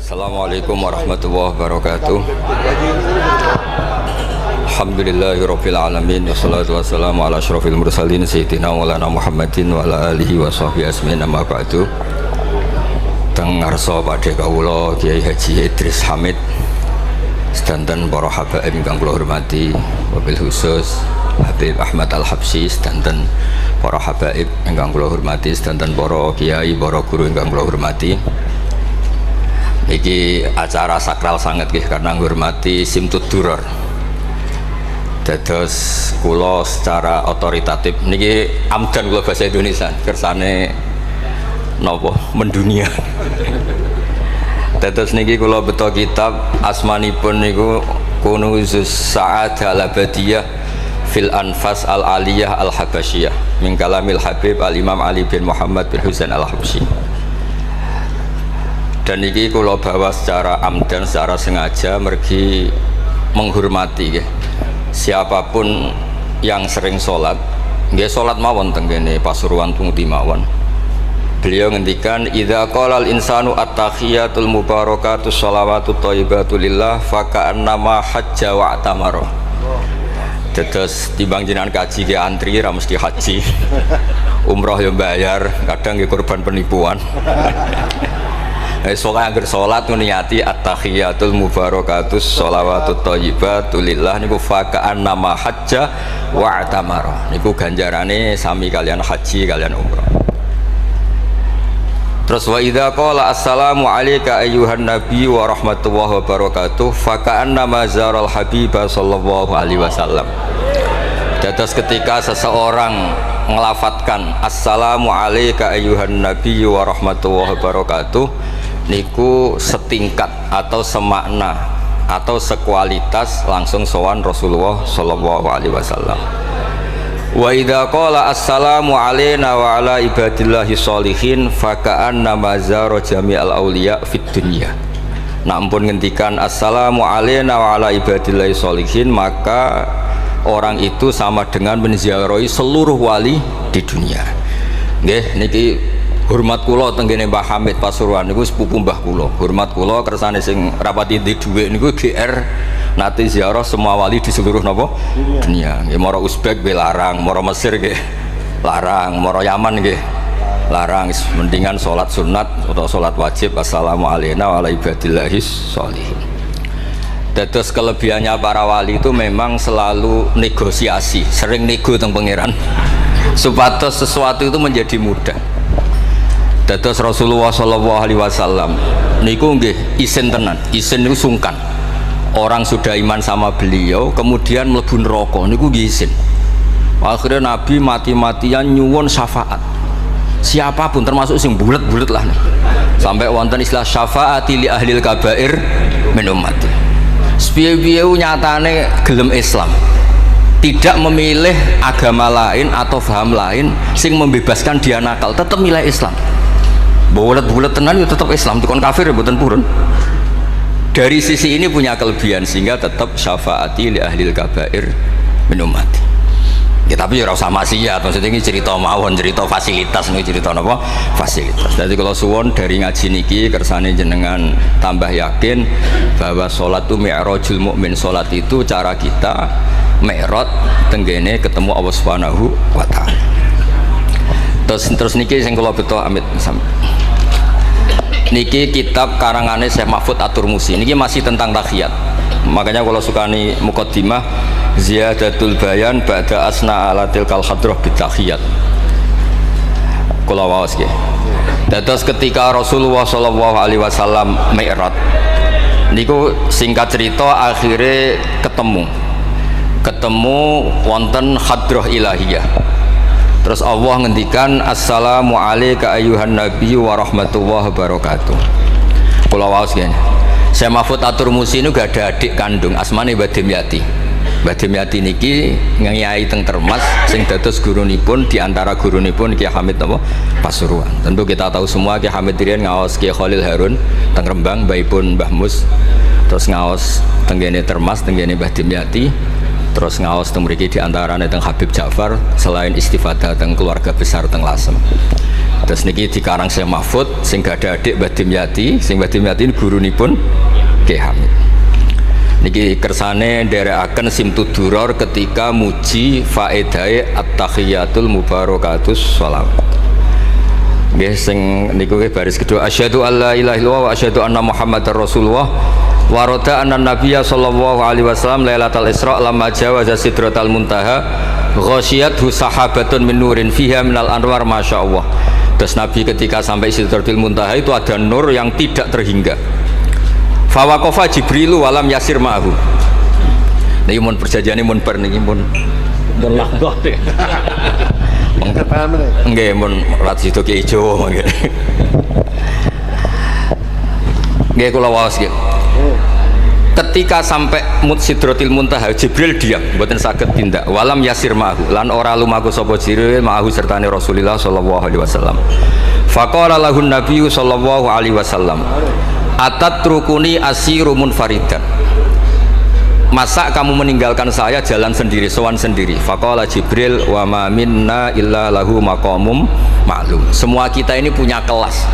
Assalamualaikum warahmatullahi wabarakatuh. Alhamdulillahirabbil alamin wassalatu wassalamu ala asyrofil mursalin sayyidina maulana Muhammadin wa ala alihi wa sahbihi asmin amma ba'du. Teng ngarsa padhe kawula Kiai Haji Idris Hamid sedanten para habaib ingkang kula hormati, wabil khusus Habib Ahmad Al-Habsyi sedanten para habaib ingkang kula hormati, sedanten para kiai, para guru ingkang kula hormati. Iki acara sakral sangat nggih karena menghormati Simtud Duror. Dados kula secara otoritatif niki amdan kula bahasa Indonesia kersane napa mendunia. Dados niki kula beto kitab asmanipun niku Kunuzus Sa'adah Al-Abadiyah fil Anfas Al-Aliyah Al-Habasyiyah min kalamil Habib Al-Imam Ali bin Muhammad bin Husain Al-Habsyi. Dan ini kalau bawa secara amdan, secara sengaja mergi menghormati ya. Siapapun yang sering sholat nggih sholat mawon tenggene Pasuruan Tungti mawon. Beliau ngendikan idza qala al insanu at-tahiyatul mubarakatus shalawatut thayyibatu lillah fa ka'annama hajja wa atamara. Terus timbang jenengan kaji ke antri ra mesti haji. Umroh yang bayar, kadang nggih korban penipuan. Soalnya agar sholat niati at-tahiyatul mubarakatus sholawatut thayyibatu lillah niku faka'an nama hajja wa atamara niku ganjarane sami kalian haji kalian umrah. Terus wa idza qala assalamu alayka ayyuhan nabi wa rahmatullahi wa barakatuh faka'an nama zaral habiba sallallahu alaihi wasallam. Dados ketika seseorang ngelafatkan assalamu alayka ayyuhan nabi wa rahmatullahi wa barakatuh niku setingkat atau semakna atau sekualitas langsung sowan Rasulullah sallallahu alaihi wasallam. Wa idza qala assalamu alaina wa ala ibadillahi sholihin fa ka'anna mazara jami'al auliya fid dunya. Nah ampun ngendikan assalamu alaina wa ala ibadillahi sholihin maka orang itu sama dengan menziarahi seluruh wali di dunia. Nggih niki hormat kula tenggene Mbah Hamid Pasuruan niku sepupu mbah kula. Hormat kula kersane sing rapati di dhuwit niku GR nate ziarah semua wali di seluruh napa dunia. Nggih mara Uzbek nggih larang, mara Mesir nggih larang, mara Yaman nggih larang. Mendingan salat sunat atau salat wajib assalamu alayna wa ala ibadillahis sholihin. Dados kelebihannya para wali itu memang selalu negosiasi, sering nego teng pangeran supados sesuatu itu menjadi mudah. Dados Rasulullah sallallahu alaihi wasallam niku nggih isin tenan, isin niku sungkan. Orang sudah iman sama beliau kemudian mlebu neraka niku nggih isin. Akhirnya Nabi mati-matian nyuwun syafaat. Siapapun termasuk sing bulet-bulet lah. Sampai wonten istilah syafaati li ahlil kabair min ummati. Sepiye-piye nyatane gelem Islam. Tidak memilih agama lain atau paham lain sing membebaskan dia nakal, tetap milih Islam. Bulat-bulat tenan itu tetap Islam, tukon kafir ya mboten purun. Dari sisi ini punya kelebihan sehingga tetap syafaati li ahlil kabair min ummati. Ya tapi ya ora usah maksiat, maksudnya ini cerita mawon, cerita fasilitas nih, cerita apa? Fasilitas. Jadi kalau suwon dari ngaji niki kersane jenengan tambah yakin bahwa sholat itu mi'rajul mukmin, sholat itu cara kita mi'raj tenggene ketemu Allah Subhanahu wa taala. Terus niki sing kula beto amit niki kitab karangane Syekh Mahfud At-Turmusi niki masih tentang tahiyat. Makanya kalau sukani muqaddimah ziyadatul bayan ba'da asna ala tilkal hadrah bitahiyat. Kula waos nggih. Dados ketika Rasulullah sallallahu alaihi wasallam mi'raj niku singkat cerita akhirnya ketemu wonten hadrah ilahiyah. Terus Allah ngendikan assalamu alayka ayyuhan nabi wa rahmatullahi wabarakatuh. Kula waos ngene. Syekh Mahfud At-Turmusi ini gak ada adik kandung asmane Mbah Dimyati. Mbah Dimyati niki ngiyai teng Termas sing dados gurunipun di antara gurunipun Ki Hamid napa Pasuruan. Tentu kita tahu semua Ki Hamid riyen ngaos Ki Khalil Harun teng Rembang, mbaipun Mbah Mus. Terus ngaos tenggene Termas tenggene Mbah Dimyati. Terus ngaos teng mriki di antarane teng Habib Ja'far selain istifadah teng keluarga besar teng Lasem. Terus niki dikarang Syekh Mahfud sing gada adik Mbah Dimyati, sing Mbah Dimyati gurunipun Ki Hamid. Niki kersane nderekaken Simtud Duror ketika muji faedahe at-tahiyatul mubarakatus sholawat. Nggih sing niku baris kedua asyhadu alla ilaha illallah wa asyhadu anna muhammadar rasulullah wa rada anna nabiyya sallallahu alaihi wasallam lailatul isra lamma jawaza sidratal muntaha ghasyiyathu sahabatun min nurin fiha minal anwar masyaallah. Terus Nabi ketika sampai sidratul muntaha itu ada nur yang tidak terhingga. Fawaqafa Jibrilu walam yasir ma'ahu. Niki mun perjanjiane mun bar niki mun lahdoh. Nggih mun rat sido ki ijo nggih. Nggih kula waos nggih. Ketika sampai Sidratil Muntaha Jibril diam, mboten saged tindak. Walam yasir ma'ahu lan ora lumaku sapa Jibril ma'ahu sertane Rasulullah sallallahu alaihi wasallam. Faqala lahun nabiyyu sallallahu alaihi wasallam, "Atatrukuni asiru munfaridan." Masa kamu meninggalkan saya jalan sendiri, sowan sendiri? Faqala Jibril, "Wa ma minna illa lahu maqamum ma'lum." Semua kita ini punya kelas.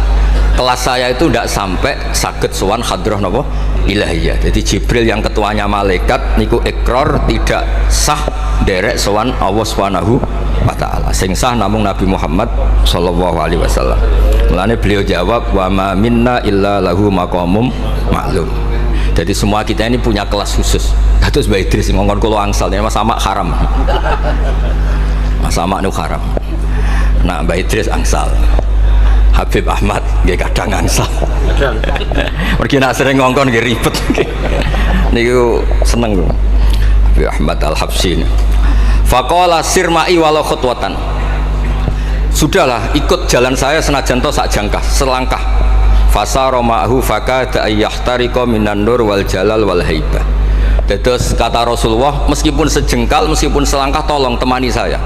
Kelas saya itu tidak sampai saged sowan hadrah napa ilahiyah. Jadi Jibril yang ketuanya malaikat niku ikrar tidak sah derek sowan Allah Subhanahu wa taala. Sing sah namung Nabi Muhammad sallallahu alaihi wasallam. Mulane beliau jawab, "Wa ma minna illa lahu maqamum ma'lum." Jadi semua kita ini punya kelas khusus. Terus Mbak Idris ngomong kula angsal ya Mas Sama haram. Mas Sama nu haram. Nah Mbak Idris angsal. Habib Ahmad nggih kadang angsal. Mergi nak sering ngongkon nggih ribet. Niku seneng kok. Habib Ahmad Al-Habsyi. Faqala sirma'i walau khutwatan. Sudahlah ikut jalan saya senajan to sak jangkah selangkah. Fasara ma'hu fakada ayyahtariqa minan nur wal jalal wal haibah. Terus kata Rasulullah, meskipun sejengkal, meskipun selangkah tolong temani saya.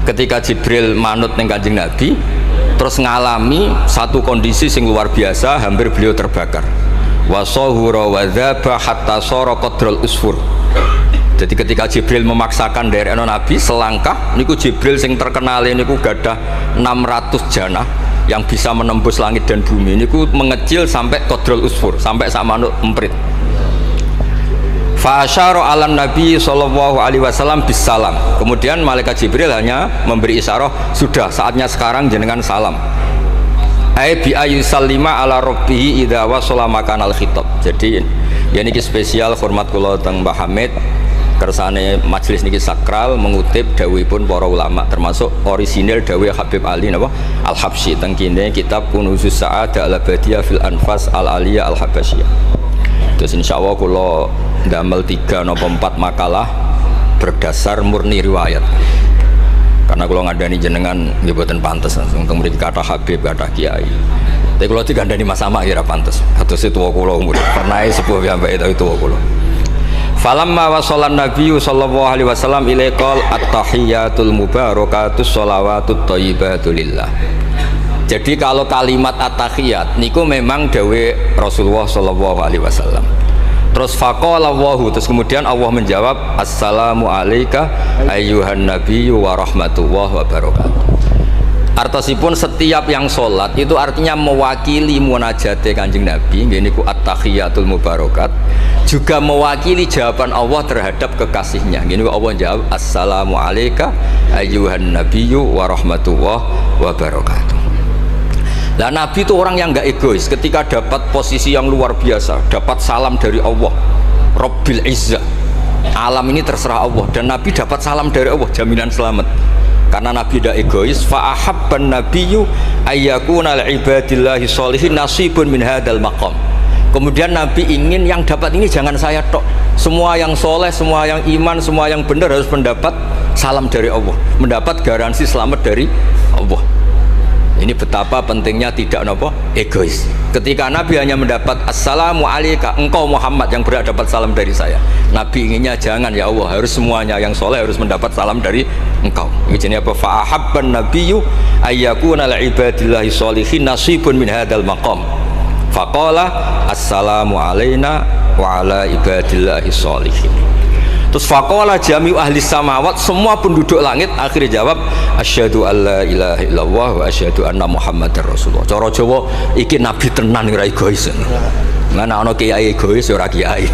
Ketika Jibril manut ning Kanjeng Nabi, terus ngalami satu kondisi sing luar biasa, hampir beliau terbakar. Wasahura wadzaba hatta sara qadrul usfur. Jadi ketika Jibril memaksakan dari Nabi selangkah, niku Jibril sing terkenal niku gadah 600 jannah yang bisa menembus langit dan bumi. Niku mengecil sampai qadrul usfur, sampai sama emprit. Fa asyara 'alan Nabi sallallahu alaihi wasallam bisalam. Kemudian malaikat Jibril hanya memberi isyarah, sudah saatnya sekarang jenengan salam. Ai bi ayyusallima ala rabbih idza wasala makanal khitab. Jadi ya niki spesial hormat kula teng Mbah Hamid. Kersane majelis niki sakral mengutip dawuhipun para ulama termasuk orisinil dawuh Habib Ali napa Al-Habsyi teng kene kitab Kunuzus Sa'adah Al-Abadiyah fil Anfas Al-Aliyah Al-Habasyiyah. Terus insyaallah kula ndamel 3 napa 4 makalah berdasar murni riwayat. Karena kula ngandani jenengan nggih boten pantes langsung teng mriki kata Habib kata Kiai. Tapi kula digandani Mas Sama kira pantes. Kados tuwa kula umur. Pernah sepuh piyambake tapi tuwa kula. Falamma wasallan nabiyyu sallallahu alaihi wasallam ilaikal at-tahiyatul mubarakatus sholawatut thayyibatu lillah. Jadi kalau kalimat at-tahiyat niku memang dawe Rasulullah sallallahu alaihi wasallam. Terus faqala Allahu, terus kemudian Allah menjawab assalamu alayka ayyuhan nabiyyu wa rahmatullahi wa barakatuh. Artosipun setiap yang sholat itu artinya mewakili munajate Kanjeng Nabi, ini ku at-tahiyatul mubarakat, juga mewakili jawaban Allah terhadap kekasihnya. Ini Allah jawab assalamu alayka ayyuhan nabiyyu wa rahmatullahi wa barakatuh. Nah Nabi itu orang yang nggak egois. Ketika dapat posisi yang luar biasa, dapat salam dari Allah Rabbil Izzah, alam ini terserah Allah, dan Nabi dapat salam dari Allah, jaminan selamat. Karena Nabi tidak egois. Fa'ahabban nabiyyu ayyakuna li'ibadillahi sholihin nasibun min hadal maqam. Kemudian Nabi ingin yang dapat ini jangan saya tok, semua yang soleh, semua yang iman, semua yang benar harus mendapat salam dari Allah, mendapat garansi selamat dari Allah. Ini betapa pentingnya tidak nopo egois. Ketika Nabi hanya mendapat assalamu alayka, engkau Muhammad yang berhak dapat salam dari saya. Nabi inginnya jangan ya Allah, harus semuanya yang soleh harus mendapat salam dari engkau. Ini apa? Fa'ahabban nabiyyu ayyakuna li'ibadillahi sholihin nasibun min hadal maqam. Faqala assalamu alayna wa ala ibadillahi sholihin. Terus faqala jami'u ahli samawat, semua penduduk langit akhirnya jawab asyhadu alla ilaha illallah wa asyhadu anna muhammadar rasulullah. Cara Jawa iki nabi tenan ora egois. Mana ana kiai egois ora kiai.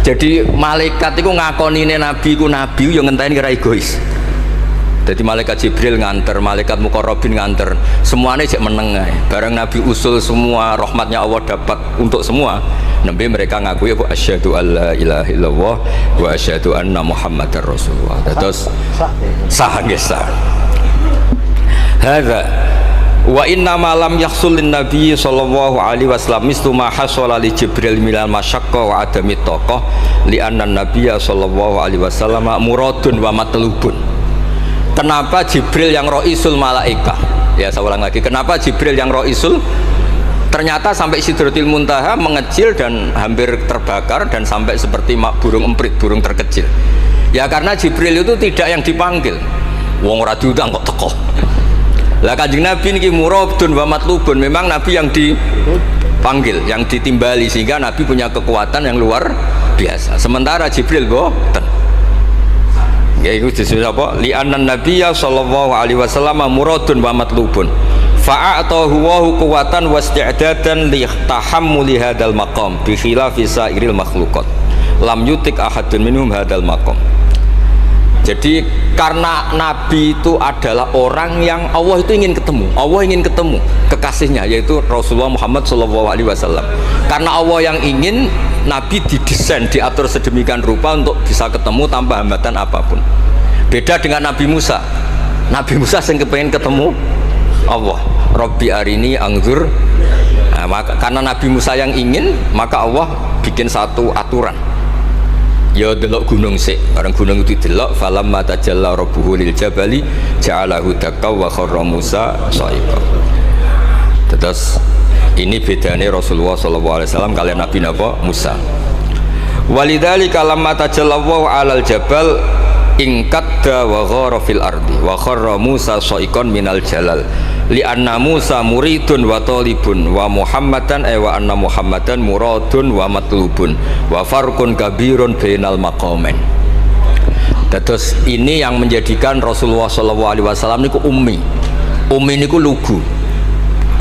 Jadi malaikat iku ngakonine nabi ku nabi yo ngenteni ora egois. Jadi malaikat Jibril nganter, malaikat Muqarrabin nganter, semuanya cek meneng ae. Bareng Nabi usul semua rahmatnya Allah dapat untuk semua. Nabi mereka ngakui apa asyhadu alla ilaha illallah wa asyhadu anna muhammadar rasulullah. Terus sah nggih sah. Hadza wa inna ma lam yahsul lin nabi sallallahu alaihi wasallam mislu ma hasala li Jibril minal masyaqqa wa adami taqah li anna nabiyya sallallahu alaihi wasallam muradun wa matlubun. Kenapa Jibril yang roisul malaika? Ya saya ulang lagi. Kenapa Jibril yang roisul? Ternyata sampai Sidratil Muntaha mengecil dan hampir terbakar dan sampai seperti burung emprit, burung terkecil. Ya karena Jibril itu tidak yang dipanggil. Wong ora diundang kok teko. Lah Kanjeng Nabi niki murabdun wa matlubun. Memang Nabi yang dipanggil, yang ditimbali sehingga Nabi punya kekuatan yang luar biasa. Sementara Jibril boten. Ya itu disebut apa? Li'annan nabiyya sallallahu alaihi wasallam muradun wa matlubun. Fa'atahu wa quwwatan wa isti'dadan li tahammuli hadzal maqam bi khilafi sairil makhluqat. Lam yutik ahadun minhum hadzal maqam. Jadi karena Nabi itu adalah orang yang Allah itu ingin ketemu. Allah ingin ketemu kekasihnya yaitu Rasulullah Muhammad sallallahu alaihi wasallam. Karena Allah yang ingin, Nabi didesain, diatur sedemikian rupa untuk bisa ketemu tanpa hambatan apapun. Beda dengan Nabi Musa. Nabi Musa yang kepengen ketemu Allah. Rabbi arini angzur. Nah, karena Nabi Musa yang ingin, maka Allah bikin satu aturan. Ya delok gunung sik, bareng gunung itu delok falamma tajalla rabbuhu lil jabali ja'alahu dakka wa kharra Musa sha'iqa. Terus ini bedanya Rasulullah SAW kalian Nabi napa Musa. Walidzalika lamma tajallallahu 'alal jabal ingkadda wa ghara fil ardi wa kharra Musa sha'iqan minal jalal li anna Musa muridun wa talibun wa Muhammadan wa anna Muhammadan muradun wa matlubun wa farqun kabirun bainal maqamain. Terus ini yang menjadikan Rasulullah SAW niku ummi. Ummi niku lugu.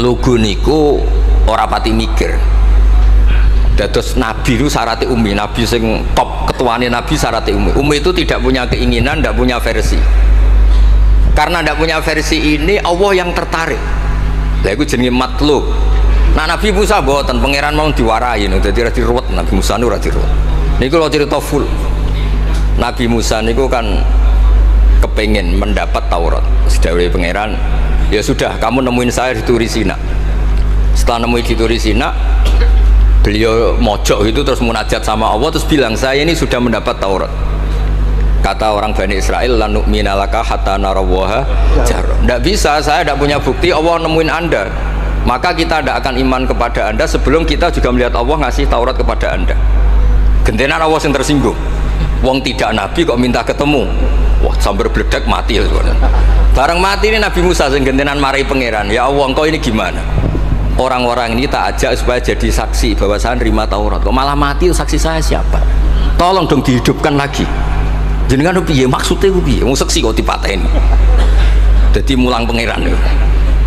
Lugu niku ora pati mikir. Terus Nabi itu syaratnya ummi. Nabi sing top ketuane Nabi syaratnya ummi. Ummi itu tidak punya keinginan, tidak punya versi. Karena tidak punya versi ini Allah yang tertarik. Lah iku jenenge matlub. Nah Nabi Musa mboten pangeran mau diwarai dadi ora diruwet. Nabi Musa niku ora diruwet. Niku lho cerita full. Nabi Musa niku kan kepengin mendapat Taurat. Sedawuhe pangeran, ya sudah kamu nemuin saya di Turi Sina. Setelah nemuin di Turi Sina, beliau mojok itu terus munajat sama Allah terus bilang saya ini sudah mendapat Taurat. Kata orang Bani Israel, lan nu'mina laka hatta narawaha jarra. Tidak bisa, saya tidak punya bukti Allah nemuin Anda. Maka kita tidak akan iman kepada Anda sebelum kita juga melihat Allah ngasih Taurat kepada Anda. Gentenan Allah yang tersinggung. Wong tidak Nabi kok minta ketemu. Wah, sambar bledek mati ya. Bareng mati ini Nabi Musa yang gentenan marahi pangeran. Ya Allah, engkau ini gimana? Orang-orang ini tak ajak supaya jadi saksi bahwa saya nerima Taurat. Kok malah mati, saksi saya siapa? Tolong dong dihidupkan lagi. Jenengan piye maksudnya piye? Wong seksi kok dipateni. Dadi mulang pangeran lho.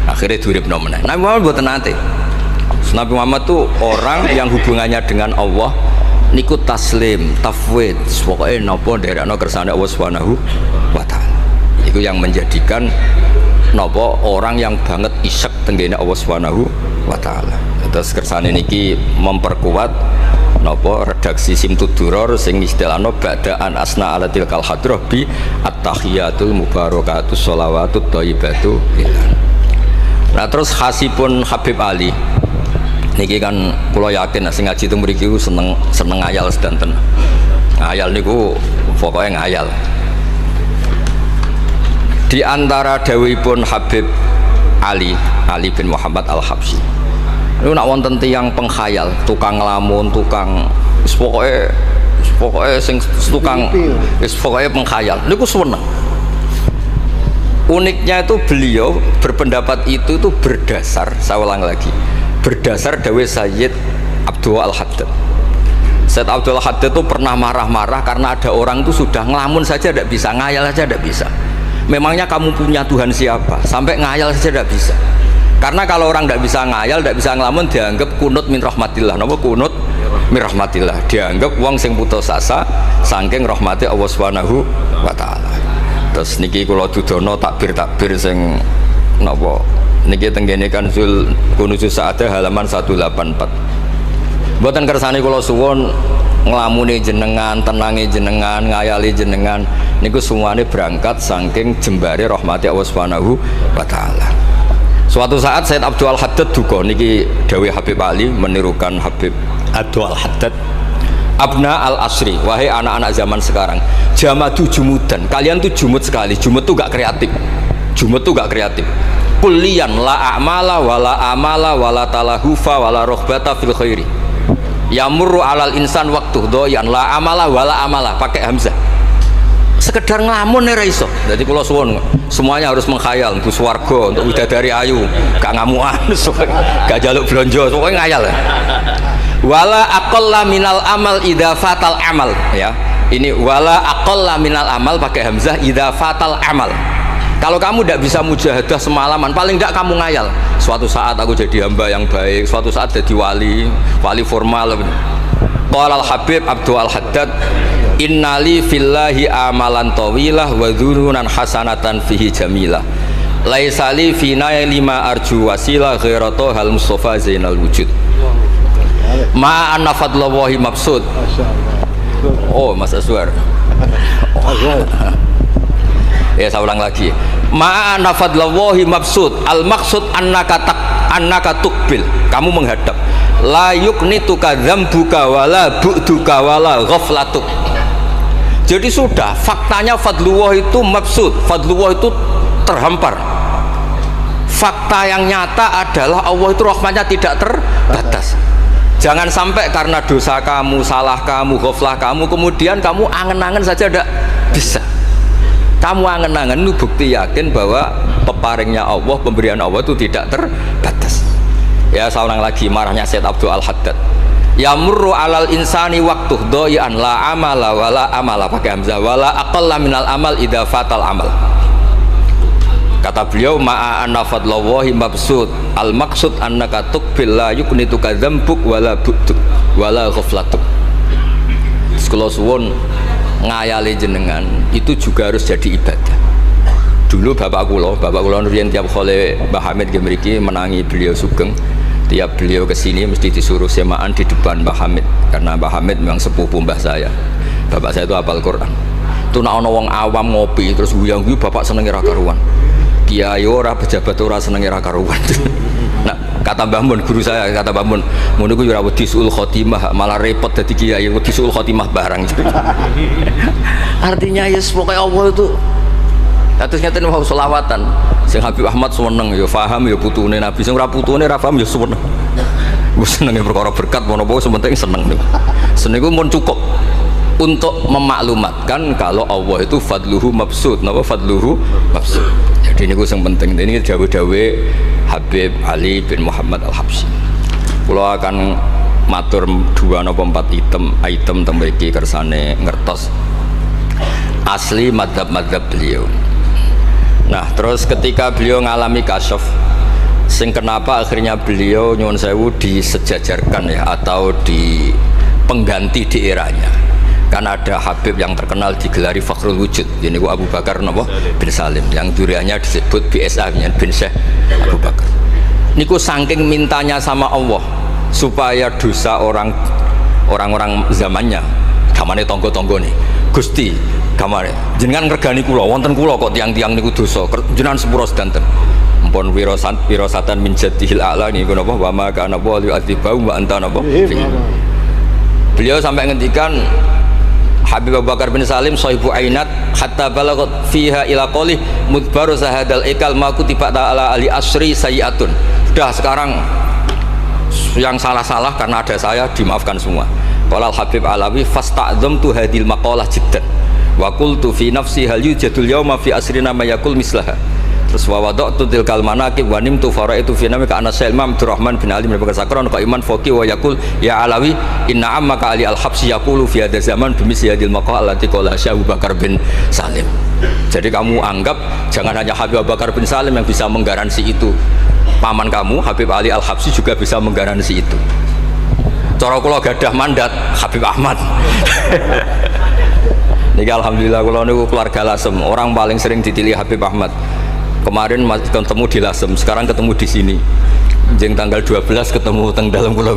Akhirnya duripno meneh. Nabi Muhammad mboten nate. Nabi Muhammad tuh orang yang hubungannya dengan Allah niku taslim, tafwid, pokoke napa nderekno kersane Allah Subhanahu wa taala. Iku yang menjadikan napa orang yang banget isyek tenggene Allah Subhanahu wa taala. Terus kersane niki memperkuat napa redaksi Simtud Duror sing istilahno ba'daan asna ala tilkal hadrah bi at-tahiyatul mubarakatus sholawatut thayyibatu lillah. Nah terus khasipun Habib Ali niki kan kula yakin sing ngaji teng mriki seneng ngayal sedanten. Ngayal niku pokoke ngayal. Di antara dawuhipun Habib Ali bin Muhammad Al-Habsyi. Itu nak wonten tiyang pengkhayal, tukang ngelamun, tukang pokoknya sing tukang pokoknya pengkhayal. Niku seneng. Uniknya itu beliau berpendapat itu berdasar, saya ulang lagi, berdasar dawuh Sayyid Abdul Al-Haddad. Said Abdul Haddad itu pernah marah-marah karena ada orang itu sudah ngelamun saja tidak bisa, ngayal saja tidak bisa. Memangnya kamu punya Tuhan siapa? Sampai ngayal saja tidak bisa. Karena kalau orang tidak bisa ngayal, tidak bisa ngelamun, dianggap kunut min rahmatillah. Napa kunut min rahmatillah? Dianggap wong sing putus asa saking rahmati Allah Subhanahu wa taala. Terus niki kula dudono takbir sing napa niki tenggene Kanzul Kunuzus Sa'adah halaman 184. Mboten kersane kula suwun nglamune jenengan, tenange jenengan, ngayali jenengan niku semuanya berangkat saking jembare rahmati Allah Subhanahu wa taala. Suatu saat Said Abdul Haddad duka niki dawuh Habib Ali menirukan Habib Abdul Haddad. Abna al-asri, wahai anak-anak zaman sekarang, jamadu jumudan, kalian tuh jumud sekali. Jumud tuh gak kreatif. Jumud tuh gak kreatif. Kullian la a'mala wala amala wala talahufa wala rohbata fil khairi. Yamurru alal insan waktu doyan la amala wala amala, pakai hamzah. Sekedar ngelamun nih raiso. Jadi kalau suwon semuanya harus menghayal untuk swarga, untuk widadari ayu, gak ngamuan, gak jaluk blonjo, pokoknya ngayal. Wala aqalla minal amal idza fatal amal, ya. Ini wala aqalla minal amal pakai hamzah idza fatal amal. Kalau kamu tidak bisa mujahadah semalaman, paling tidak kamu ngayal. Suatu saat aku jadi hamba yang baik, suatu saat jadi wali formal. Qala al-Habib Abdul Haddad, innali fillahi amalan tawilah wa dhununan hasanatan fihi jamilah. Laisali fina lima arju wasilah ghairatu hal Mustafa Zainal Wujud. Ma anna fadlallahi mabsud. Oh, Mas Aswar. Ya, saya ulang lagi. Ma anna fadlallahi mabsud. Al maksud annaka tuqbil. Kamu menghadap. La yuknituka dzambuka wala bu'duka wala ghaflatuk. Jadi sudah faktanya fadlullah itu mabsud, fadlullah itu terhampar. Fakta yang nyata adalah Allah itu rahmatnya tidak terbatas. Jangan sampai karena dosa kamu, salah kamu, ghaflah kamu, kemudian kamu angen-angen saja tidak bisa. Kamu angen-angen itu bukti yakin bahwa peparingnya Allah, pemberian Allah itu tidak terbatas. Ya, saya ulang lagi marahnya Said Abdul Haddad. Yamurru alal insani waktu doyan la amala wala amala pakai hamzah wala aqalla minal amal idza fatal amal. Kata beliau ma'a anna fadlallahi mabsud al maksud annaka tuqbil la yuknituka dzambuk wala bu'duk wala ghaflatuk. Sekolah suwun ngayali jenengan itu juga harus jadi ibadah. Dulu bapak kula riyen tiap kali Mbah Hamid mriki menangi beliau sugeng. Tiap beliau kesini mesti disuruh semaan di depan Mbah Hamid, karena Mbah Hamid memang sepupu mbah saya. Bapak saya itu hafal Quran. Itu nak ono wong awam ngopi terus guyang-guyu bapak seneng ra karuan. Kiai ora, pejabat ora seneng ra karuan. Nah, kata Mbah Mun guru saya, kata Mbah Mun, ngono ku ora wedi suul khotimah, malah repot dadi kiai wedi suul khotimah barang. Artinya ya pokoke Allah itu terus ngeten mau selawatan. Sing Habib Ahmad seneng ya paham ya putune Nabi, sing ora putune ora paham ya seneng. Wis senenge perkara berkat menapa sementing seneng niku. Seneng iku mun cukup untuk memaklumatkan kalau Allah itu fadluhu mabsud. Napa fadluhu mabsud. Jadi niku sing penting. Ini dawuh-dawuh Habib Ali bin Muhammad Al-Habsyi. Kula akan matur 2 napa 4 item teng mriki kersane ngertos asli madzhab-madzhab beliau. Nah, terus ketika beliau ngalami kasyaf, sing kenapa akhirnya beliau nyuwun sewu disejajarkan ya, atau di pengganti di eranya. Kan ada Habib yang terkenal digelari Fakhrul Wujud, ini Abu Bakar bin Salim, yang duriannya disebut BSA bin Syekh Abu Bakar. Niku saking mintanya sama Allah supaya dosa orang-orang zamannya, kamane tonggo-tonggo nih, Gusti, kamane jenengan ngregani kula, wonten kula kok tiang-tiang niku dosa, jenengan sepuro sedanten. Ampun wirosatan min jadihil a'la niku napa wa ma kana wali adzibau wa anta napa. Beliau sampai ngendikan Habib Abu Bakar bin Salim sahibu ainat hatta balagot fiha ila qoli mudbaru sahadal ikal ma kutiba ta'ala ali asri sayiatun. Sudah sekarang yang salah-salah karena ada saya dimaafkan semua. Qala Habib Alawi fasta'dzamtu hadil maqalah jiddan wa qultu fi nafsi hal yujadul yawma fi asrina ma yaqul mislaha. Terus wa wada'tu tilkal manaqib wa nimtu faraitu fi namika ana Imam Abdurrahman bin Ali bin Bakar Sakron ka iman faqih wa yaqul ya alawi inna ammaka Ali al-Habsyi yaqulu fi hadha zaman bimisli hadil maqal allati qala Syekh Abu Bakar bin Salim. Jadi kamu anggap jangan hanya Habib Abu Bakar bin Salim yang bisa menggaransi itu. Paman kamu Habib Ali al-Habsyi juga bisa menggaransi itu. Cara kula gadah mandat Habib Ahmad. Niki alhamdulillah kula niku keluarga Lasem, orang paling sering ditilih Habib Ahmad. Kemarin ketemu di Lasem, sekarang ketemu di sini. Jeng tanggal 12 ketemu teng dalam kula.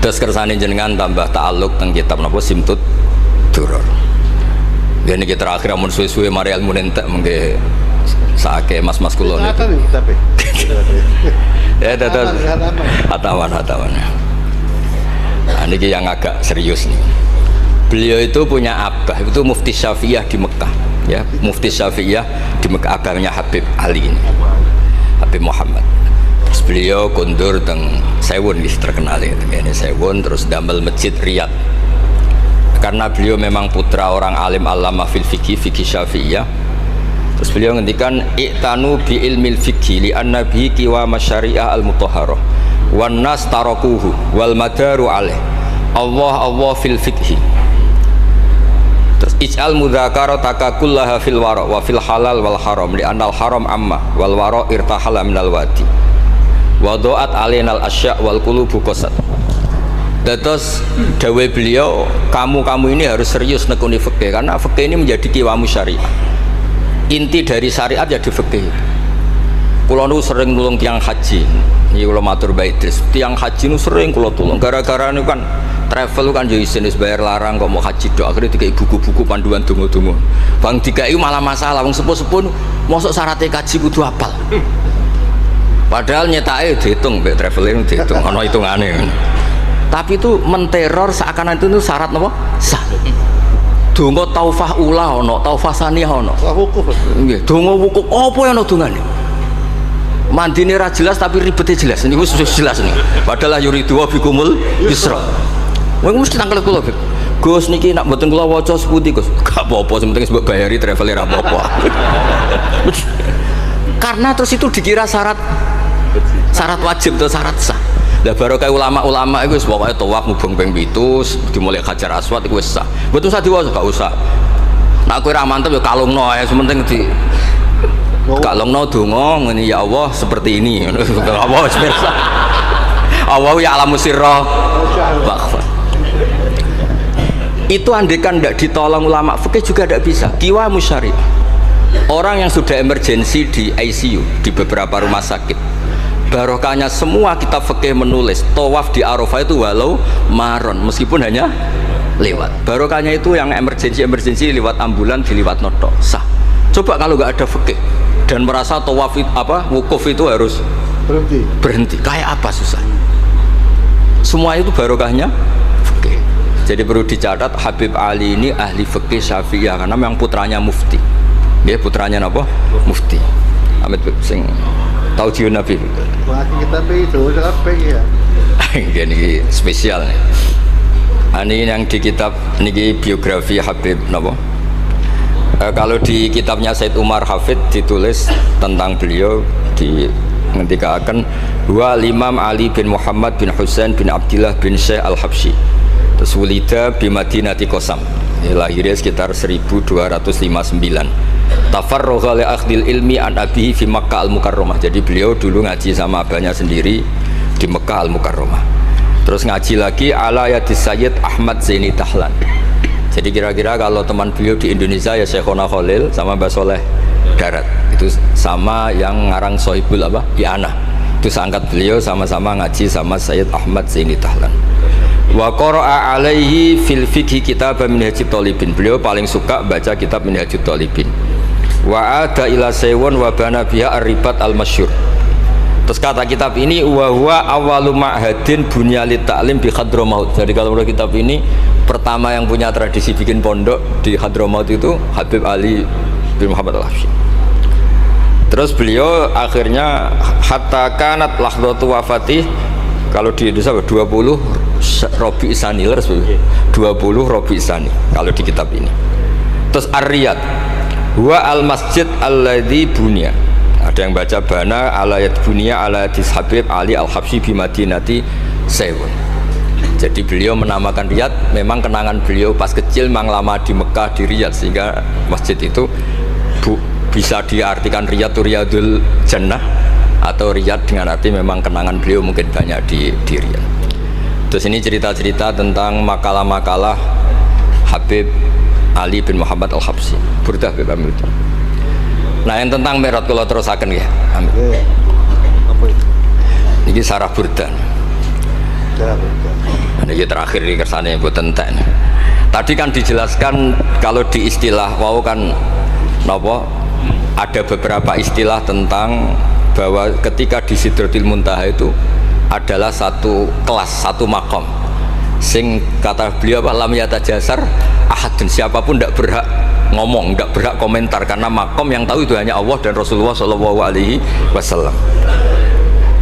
Terus kersane jenengan tambah ta'alluq teng kitab napa Simtud Duror. Dene iki terakhir amun suwe-suwe mari ilmu entek mengke sake mas-mas kula niku. Ya dados hatawan. Nah, niki yang agak serius nih. Beliau itu punya abah, itu Mufti Syafi'iyah di Mekah, ya, Mufti Syafi'iyah di Mekah, abahnya Habib Ali ini, Habib Muhammad. Terus beliau kondur teng Sewun, terkenal ini Sewun, terus damel masjid Riyadh. Karena beliau memang putra orang alim alama fil fikih Syafi'iyah. Terus beliau ngendikan i'tanu bi ilmil fikhi li anna bihi qiwam syariah al mutahharah wan nas tarakuhu wal madaru alaih Allah fil fikhi. Terus ij'al mudzakarata kullaha fil wara wa fil halal wal haram li anal haram amma wal wara irtahala minal wadi wa do'at alainal asya' wal qulubu qasad. Terus dawuh beliau, kamu ini harus serius nekuni fikih karena fikih ini menjadi qiwamu syariah. Inti dari syariat ya di fikih. Kula nu sering nulung tiang haji. Iki kula matur Mbah Idris, tiang haji nu sering kula tulung gara-gara niku kan travel kan yo isin wis bayar larang kok mau haji dok, akhirnya dikai buku-buku panduan donga-donga. Bang dikai malah masalah wong sepuh-sepuh mosok syaratnya kaji kudu apal. Padahal nyetake dihitung mbek traveling dihitung ana hitungane. Tapi itu menteror seakan itu syarat napa? Sah. Donga taufah ula ana, taufah saniyah ana. Wukuf. Nggih, donga wukuf apa yang ana dongane? Mandine ra jelas tapi ribete jelas. Niku wis jelas nih. Padahal yuridu wa bikumul yusra. Wong mesti tangkel kula, Gus niki nak mboten kula waca sepundi, Gus. Gak apa-apa, penting mbok bayari travel ra apa-apa. Karena terus itu dikira syarat wajib atau syarat sah. Lah barokah ulama-ulama iku wis pokoke tawaf mubeng ping 7 dimulai Hajar Aswad iku wis sah. Mboten usah diwaca, gak usah. Nek kowe ra mantep ya kalungno ae, sementing di kalungno donga ngene ya Allah seperti ini. Allah wis pirsa. Allah ya alamu sirra wa akhfa. Itu andekan tidak ditolong ulama fikih juga tidak bisa. Qiwamu syariah. Orang yang sudah emergensi di ICU di beberapa rumah sakit, barokahnya semua kitab fikih menulis tawaf di Arafah itu walau maron meskipun hanya lewat. Barokahnya itu yang emergensi lewat ambulan diliwat noto sah. Coba kalau nggak ada fikih dan merasa tawaf wukuf itu harus berhenti. Kayak apa susah? Semua itu barokahnya fikih. Jadi perlu dicatat Habib Ali ini ahli fikih Syafi'iyah karena memang putranya mufti. Dia putranya apa? Mufti. Amit sing tahu jiun Nabi. Kita itu ya. Ini spesial nih. Ini yang di kitab niki biografi Habib napa? Kalau di kitabnya Said Umar Hafid ditulis tentang beliau di ngendikaken wa Imam Ali bin Muhammad bin Husain bin Abdillah bin Syekh Al-Habsyi. Terus wulida bi Madinati Qasam. Lahirnya sekitar 1259. Tafarragha li akhdil ilmi an abihi fi Makkah Al-Mukarramah. Jadi beliau dulu ngaji sama abahnya sendiri di Mekah Al-Mukarramah. Terus ngaji lagi ala yadis Sayyid Ahmad Zaini Dahlan. Jadi kira-kira kalau teman beliau di Indonesia ya Syekhona Khalil sama Mbah Soleh Darat. Itu sama yang ngarang Sohibul I'anah. Itu seangkat beliau sama-sama ngaji sama Sayyid Ahmad Zaini Dahlan. Wa qara'a alaihi fil fiqhi kitab Minhajut Thalibin. Beliau paling suka baca kitab Minhajut Thalibin. Wa ada ila Sewon wa bana biha ar-ribat al-masyhur. Terus kata kitab ini wa huwa awwalu ma'hadin bunya li ta'lim bi Hadramaut. Jadi kalau menurut kitab ini pertama yang punya tradisi bikin pondok di Hadramaut itu Habib Ali bin Muhammad Al-Habsyi. Terus beliau akhirnya hatta kanat lahdatu wafati, kalau di Indonesia 20 Robi Isani, 20 Robi Isani kalau di kitab ini. Terus Ar-Riyad huwa al masjid alladzi bunya. Ada yang baca bana ala yad bunya ala hadis Habib Ali al-Habsyi bi Madinati Sewun. Jadi beliau menamakan Riyadh, memang kenangan beliau pas kecil memang lama di Mekah di Riyadh, sehingga masjid itu bisa diartikan Riyadh itu Riyadul Jannah, atau Riyadh dengan arti memang kenangan beliau mungkin banyak di Riyadh. Terus ini cerita-cerita tentang makalah-makalah Habib Ali bin Muhammad al-Habsyi. Burdah Habib Amir. Nah yang tentang Mi'raj kalau terusaken ya. Amin. Apa itu? Ini sarah burdah. Sarah burdah. Ini terakhir di kersane mboten entek. Tadi kan dijelaskan kalau di istilah wau kan napa ada beberapa istilah tentang bahwa ketika di Sidratil Muntaha itu adalah satu kelas, satu makom. Sing kata beliau apa lam yatajasar ahadun, siapapun tidak berhak ngomong, tidak berhak komentar, karena makom yang tahu itu hanya Allah dan Rasulullah SAW.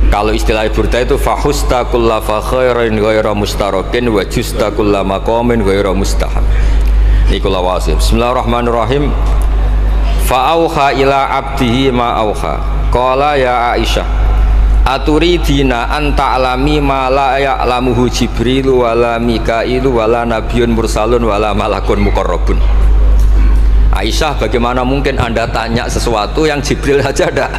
Kalau istilah burda itu fahusta kulla fa khairin ghaira mustarakin wa justa kulla maqamin ghaira mustaham. Nikulah wasif. Bismillahirrahmanirrahim. Fa auha ila abdihi ma auha. Qala ya Aisyah aturidina an ta'lami ma la ya'lamuhu Jibril wala Mikailu wala nabiyyun mursalun wala malakun muqarrabun. Aisyah, bagaimana mungkin Anda tanya sesuatu yang Jibril saja tidak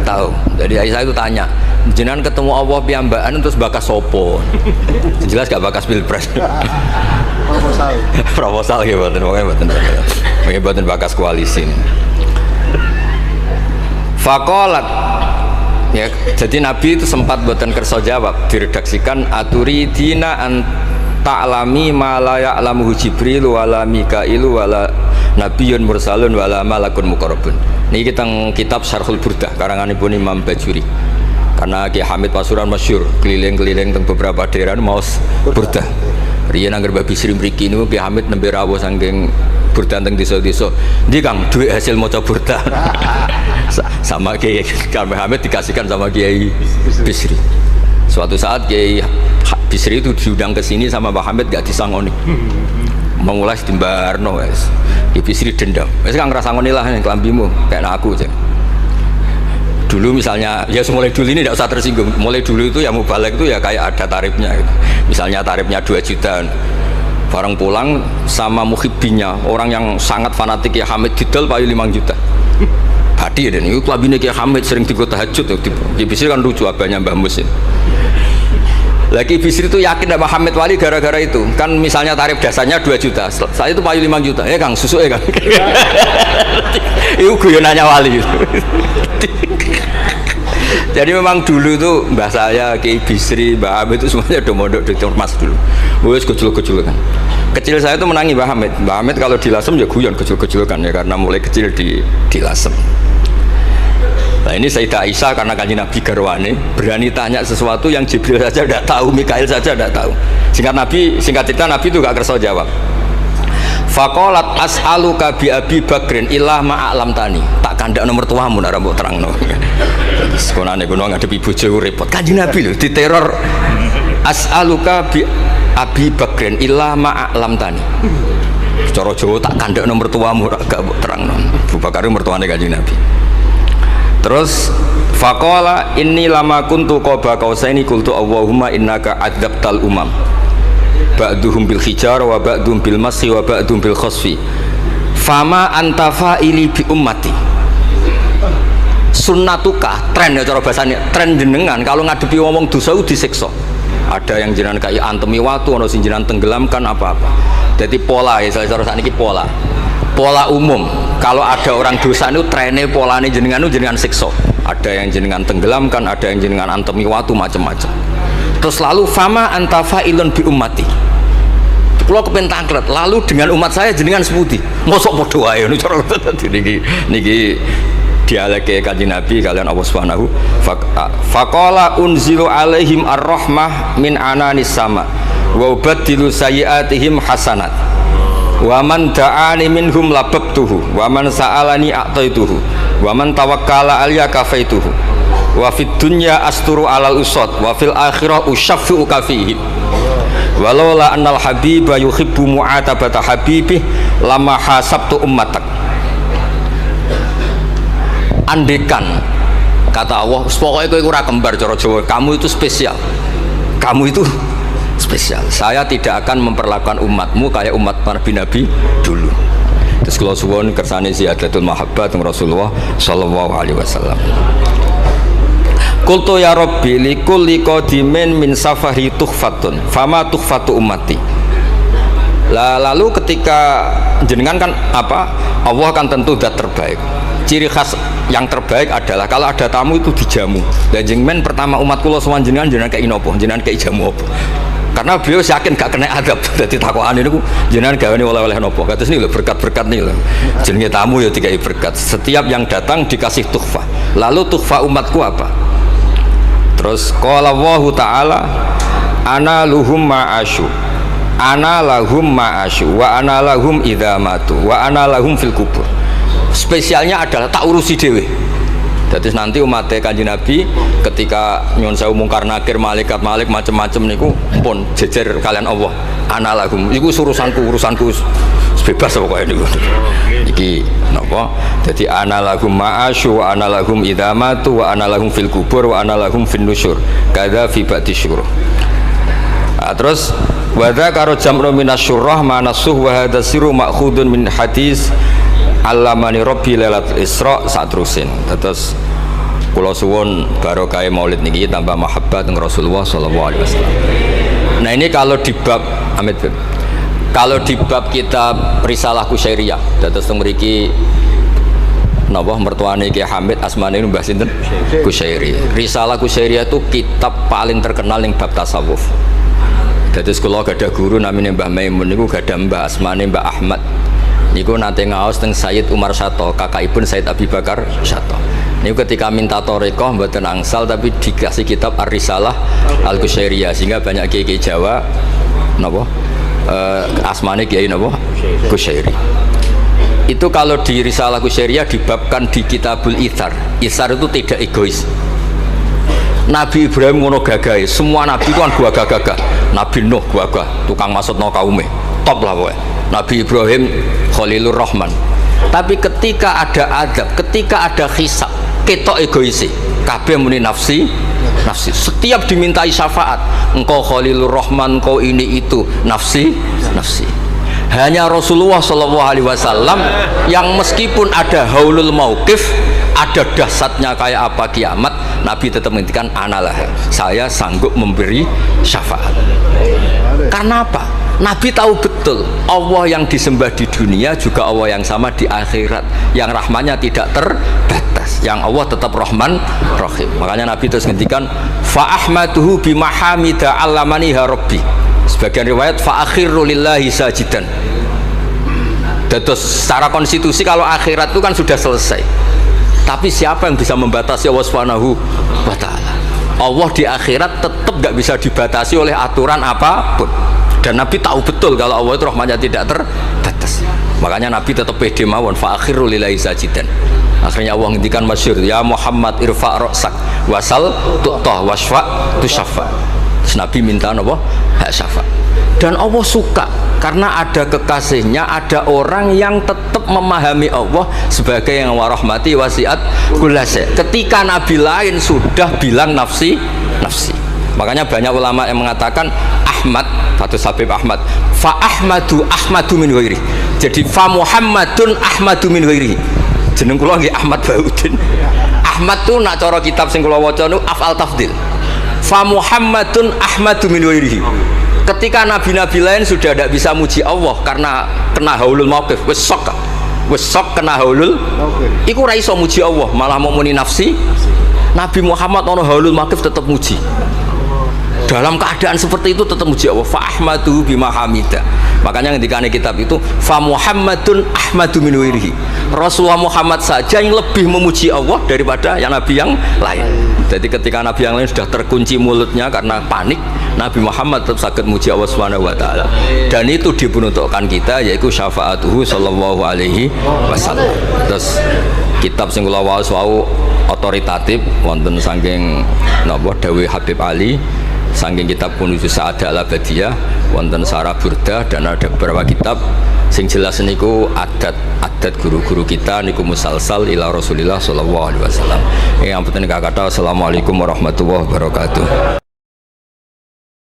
tahu? Jadi Aisyah itu tanya, jenengan ketemu Allah piyambakan terus bakas sopo? Jelas gak bakas pilpres. Proposal. Proposal gitu, pokoknya buatan bakas koalisi. Fakolat, ya, jadi Nabi itu sempat buatan kerso jawab, diredaksikan aturidina an ta'lami ma la ya'lamuhu Jibril wala Mikailu wala nabiyyun mursalun wala malakun muqarrabun. Ini kita kitab Syarhul Burdah karanganipun Imam Bajuri. Karena Ki Hamid Pasuruan masyhur keliling-keliling teng beberapa daerah maos burdah. Riyen angger Mbah Bisri mriki niku Ki Hamid nembe rawuh saking burdah teng desa-desa. Ndi Kang duit hasil maca burdah. Sama Kiai Hamid dikasihkan sama Kiai Bisri. Suatu saat Kiai Bisri itu diundang ke sini sama Mbah Hamid gak disangoni. Mengulas di Mbarno wes. Kiai Bisri dendam. Wes Kang ngrasangoni lah ning klambimu kayak aku aja. Dulu misalnya, ya mulai dulu ini tidak usah tersinggung. Mulai dulu itu ya mubalek itu ya kayak ada tarifnya gitu. Misalnya tarifnya 2 juta. Barang pulang sama muhibbinya, orang yang sangat fanatik ya Hamid didol payu 5 juta. Hati dan itu klabine Kiai Hamid sering digo tahajud. Kiai Bisri kan lucu abahnya Mbah Mus. Lagi Bisri itu yakin sama Hamid Wali gara-gara itu. Kan misalnya tarif dasarnya 2 juta. Saya itu payu 5 juta. Ya Kang, susu ya Kang. Itu guyonannya Wali. Jadi memang dulu itu mbah saya, Kiai Bisri, Mbah Hamid itu semuanya udah mondok di Ormas dulu. Wes kecil-kecil kan. Kecil saya itu menangi Mbah Hamid. Mbah Hamid kalau dilasem ya guyon kecil-kecil kan ya, karena mulai kecil dilasem. Nah ini Sayyidah Aisyah karena Kanjeng Nabi garwane berani tanya sesuatu yang Jibril saja tidak tahu, Mikail saja tidak tahu. Singkat cerita Nabi itu gak kerso jawab. Faqalat as'aluka bi Abi Bakrin illah ma'alam tani. Tak kandak nomor tuamu nak rambut terangno. Sekonane kono ngadepi bojo repot. Kanjeng Nabi lho diteror. As'aluka bi Abi Bakrin illah ma'alam tani. Cara Jawa tak kandak nomor tuamu gak terangno. Abu Bakar mertuane Kanjeng Nabi. Terus faqala inni lama kuntu qaba qausaini qultu Allahumma innaka adzabtal umam. Ba'duhum bil hijar wa ba'duhum bil masyi wa ba'duhum bil khasfi fama anta fa'ili bi ummati. Sunnatuka, tren ya cara bahasanya, tren jenengan kalau ngadepi ngomong dosa itu disiksa. Ada yang jenengan kayak antemi watu, ada sing jenengan tenggelamkan apa-apa. Jadi pola ya, cara sakniki pola umum. Kalau ada orang dosa itu trennya polanya jenengan itu jenengan siksa. Ada yang jenengan tenggelamkan, ada yang jenengan antemi watu, macam-macam. Terus lalu fama anta fa'ilun bi ummati. Kalau kepentangklet, lalu dengan umat saya jenengan seputi. Mosok podo wae niku cara niki dialeke Kanjeng Nabi kalian Allah Subhanahu faqala unzilu alaihim ar-rahmah min ananis sama wa ubaddilu sayyiatihim hasanat wa man da'ani minhum lababtuhu wa man sa'alani a'taituhu wa man tawakkala alayya kafaituhu wa fid dunya asturu alal usad wa fil akhirah usyaffi'u kafihi walaula annal habiba yuhibbu mu'atabata habibih lama hasabtu ummatak. andekan kata Allah, pokoknya kowe ora kembar cara Jawa, kamu itu spesial. Kamu itu spesial. Saya tidak akan memperlakukan umatmu kayak umat nabi-nabi dulu. Terus kula suwun kersane ziyadatul mahabbah teng Rasulullah sallallahu alaihi wasallam. Qultu ya Rabbi likulli qadimin min safari tuhfatun fama tuhfatu ummati. Lalu ketika jenengan kan apa? Allah kan tentu zat terbaik. Ciri khas yang terbaik adalah kalau ada tamu itu dijamu. Dan jenengan pertama umat kula sowan jenengan kayak nopo? Jenengan kayak jamu apa? Karena beliau yakin gak kena adab. Dadi takokane niku jenengan gawane oleh-oleh nopo? Kados niku lho berkat-berkat niku lho. Jenenge tamu ya dikai berkat. Setiap yang datang dikasih tuhfah. Lalu tuhfah umatku apa? Terus qala Allahu taala ana luhum ma'asyu. Ana lahum ma'asyu wa ana lahum idza matu wa ana lahum fil kubur. Spesialnya adalah tak urusi dewe. Jadi nanti umat Kanjeng Nabi ketika nyuwun sewu mungkar nakir malaikat malik macam-macam niku pun jejer kalian Allah. Ana lahum iku urusanku bebas pokoknya niku. Iki napa? Jadi ana lahum ma'asyu wa ana lahum idza matu wa ana lahum fil kubur wa ana lahum fin nusyur. Kadza fi ba'di syuruh. Terus wadza karo jam'u minasyurrah manasuh wa hadza sirru ma'khudun min hadis Allamani Rabbi lailatul Isra satrusin. Terus kula suwun barokah Maulid niki tambah mahabbah dengan Rasulullah sallallahu alaihi wasallam. Nah ini kalau di bab Amit kalau di bab kitab Risalah Kusyairiyah dados teng mriki napa mertuane Ki Hamid asmane Mbah sinten Kusyairi. Risalah Kusyairiyah itu kitab paling terkenal ning bab tasawuf. Dados kula gadah guru namine Mbah Maimun niku gadah Mbah asmane Mbah Ahmad. Niku nate ngaos teng Sayyid Umar Sato, kakakipun Sayyid Abi Bakar Sato. Niku ketika minta thariqah mboten angsal tapi dikasih kitab Ar-Risalah Al-Kusyairiyah sehingga banyak kiai Jawa napa asmane kiai napa Kusyairi. Itu kalau di Risalah Kusyairiyah dibabkan di Kitabul Itsar. Itsar itu tidak egois. Nabi Ibrahim ngono gagahe, semua nabi itu kan gagah-gagah. Nabi Nuh gagah, tukang maksudno kaume. Top lah pokoknya. Nabi Ibrahim Khalilur Rahman. Tapi ketika ada adab, ketika ada hisab, ketok egoisi. Kabeh muni nafsi. Setiap dimintai syafaat, engkau Khalilur Rahman, engkau ini itu, nafsi. Hanya Rasulullah SAW yang meskipun ada haulul mauqif, ada dahsyatnya kayak apa kiamat, Nabi tetap menghentikan analah, saya sanggup memberi syafaat. Karena apa? Nabi tahu betul Allah yang disembah di dunia juga Allah yang sama di akhirat, yang rahmannya tidak terbatas, yang Allah tetap Rahman Rahim. Makanya Nabi terus menghentikan fa ahmaduhu bimahamida allamaniha rabbi. Sebagian riwayat fa akhiru lillahi sajidan. Terus secara konstitusi kalau akhirat itu kan sudah selesai. Tapi siapa yang bisa membatasi Allah Subhanahu wa taala? Allah di akhirat tetap gak bisa dibatasi oleh aturan apapun. Dan Nabi tahu betul kalau Allah itu rahmatnya tidak terbatas. Makanya Nabi tetap pede mawon fa akhiru lillahi sajidan. Akhirnya Allah ngendikan masyhur ya Muhammad irfa' ra'sak wasal tu'tah wasfa' tusaffa. Terus Nabi minta apa? Hak syafa'. Dan Allah suka karena ada kekasihnya, ada orang yang tetap memahami Allah sebagai yang warahmati wasiat kullase. Ketika Nabi lain sudah bilang nafsi. Makanya banyak ulama yang mengatakan Ahmad, Fathus Habib Ahmad, fa Ahmadu min ghairi. Jadi fa Muhammadun Ahmadu min ghairi. Jeneng kula nggih Ahmad Baudin. Ahmad tuh nak cara kitab sing kula waca niku af'al tafdil. Fa Muhammadun Ahmadu min ghairihi. Ketika nabi-nabi lain sudah tidak bisa muji Allah karena kena haulul mauqif, wis sok kena haulul. Iku ra iso muji Allah, malah mau muni nafsi. Nabi Muhammad ono haulul mauqif tetap muji. Dalam keadaan seperti itu tetap muji Allah. Fa ahmadu bima hamida. Makanya ketika kitab itu fa Muhammadun Ahmadu min ghairihi. Rasulullah Muhammad saja yang lebih memuji Allah daripada yang nabi yang lain. Jadi ketika nabi yang lain sudah terkunci mulutnya karena panik, Nabi Muhammad tetap sakit muji Allah Subhanahu wa taala. Dan itu diperuntukkan kita yaitu syafaatuhu sallallahu alaihi wasallam. Terus kitab sing kula waos wau otoritatif wonten saking napa dawuh Habib Ali, saking kitab Kunuzus Sa'adah Al-Abadiyah, wonten Sarah Burdah, dan ada beberapa kitab Sing jelas niku adat guru-guru kita niku musalsal ila Rasulillah sallallahu alaihi wasallam. Yang penting kata assalamualaikum warahmatullahi wabarakatuh.